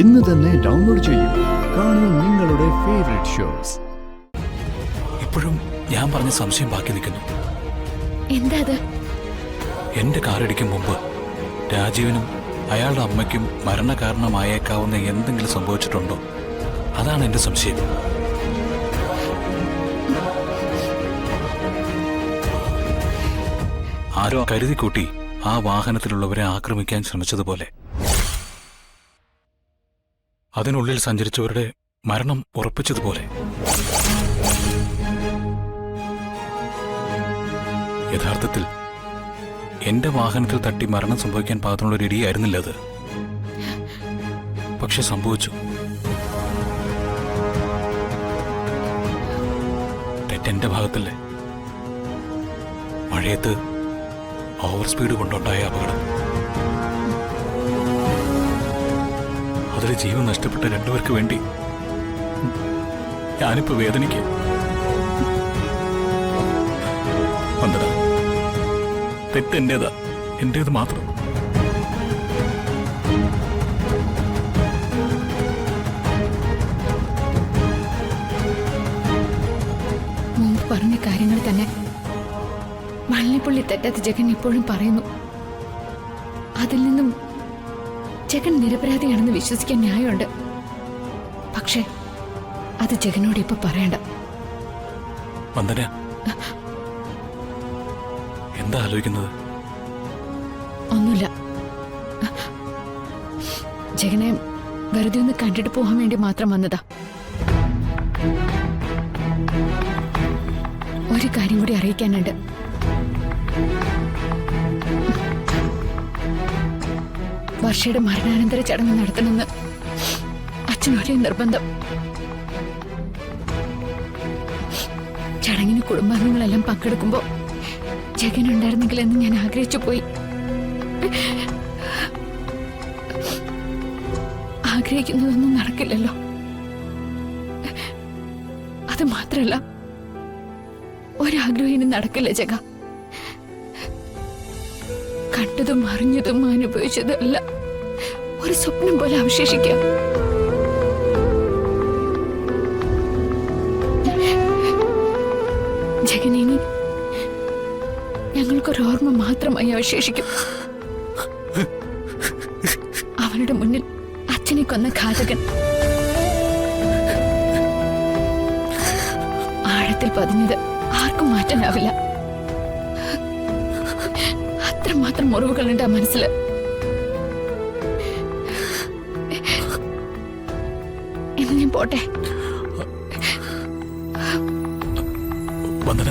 ഇന്ന് തന്നെ ഡൗൺലോഡ് ചെയ്യൂ. കാണൂ നിങ്ങളുടെ ഫേവറേറ്റ് ഷോസ്. ഇപ്പോഴും ഞാൻ പറഞ്ഞ സംശയം ബാക്കി നിൽക്കുന്നു. എന്താ അത്? എന്റെ കാറിടിക്കും മുമ്പ് രാജീവിനും അയാളുടെ അമ്മയ്ക്കും മരണകാരണമായേക്കാവുന്ന എന്തെങ്കിലും സംഭവിച്ചിട്ടുണ്ടോ? അതാണ് എന്റെ സംശയം. ആരോ കരുതിക്കൂട്ടി ആ വാഹനത്തിലുള്ളവരെ ആക്രമിക്കാൻ ശ്രമിച്ചതുപോലെ. അതിനുള്ളിൽ സഞ്ചരിച്ചവരുടെ മരണം ഉറപ്പിച്ചതുപോലെ. യഥാർത്ഥത്തിൽ എന്റെ വാഹനത്തിൽ തട്ടി മരണം സംഭവിക്കാൻ പാകത്തിനുള്ള ഒരു ഇടിയായിരുന്നില്ല അത്. പക്ഷെ സംഭവിച്ചു. തെറ്റെന്റെ ഭാഗത്തല്ലേ? മഴയത്ത് ഓവർ സ്പീഡ് കൊണ്ടുണ്ടായ അപകടം. അതിൽ ജീവൻ നഷ്ടപ്പെട്ട രണ്ടുപേർക്ക് വേണ്ടി ഞാനിപ്പോ വേദനിക്കുക. വന്നടാ, തെറ്റെന്റേതാ, എന്റേത് മാത്രം. മുമ്പ് പറഞ്ഞ കാര്യങ്ങൾ തന്നെ വള്ളിപ്പുള്ളി തെറ്റാത്ത ജഗൻ ഇപ്പോഴും പറയുന്നു. അതിൽ നിന്നും ജഗൻ നിരപരാധിയാണെന്ന് വിശ്വസിക്കാൻ ന്യായമുണ്ട്. പക്ഷേ അത് ജഗനോട് ഇപ്പൊ പറയണ്ട. വന്ദന, എന്താ ആലോചിക്കുന്നത്? ഒന്നുമില്ല. ജഗനെ വെറുതെ ഒന്ന് കണ്ടിട്ട് പോകാൻ വേണ്ടി മാത്രം വന്നതാ. ഒരു കാര്യം കൂടി അറിയിക്കാനുണ്ട്. വർഷയുടെ മരണാനന്തര ചടങ്ങ് നടത്തണമെന്ന് അച്ഛനൊരേ നിർബന്ധം. ചടങ്ങിന് കുടുംബാംഗങ്ങളെല്ലാം പങ്കെടുക്കുമ്പോ ജഗൻ ഉണ്ടായിരുന്നെങ്കിലെന്ന് ഞാൻ ആഗ്രഹിച്ചു പോയി. ആഗ്രഹിക്കുന്നതൊന്നും നടക്കില്ലല്ലോ. അത് മാത്രല്ല, ഒരാഗ്രഹം ഇനി നടക്കില്ല ജഗ. കണ്ടതും അറിഞ്ഞതും അനുഭവിച്ചതും അല്ല ഒരു സ്വപ്നം പോലെ അവശേഷിക്കാം. ജഗനേനി ഞങ്ങൾക്കൊരോർമ്മ മാത്രമായി അവശേഷിക്കും. അവളുടെ മുന്നിൽ അച്ഛനെ കൊന്ന ഘാതകൻ ആഴത്തിൽ പതിഞ്ഞത് ആർക്കും മാറ്റാനാവില്ല. അത്രമാത്രം മുറിവുകളുണ്ട് ആ മനസ്സിൽ. എന്ന് ഞാൻ പോട്ടെ. വന്ദന,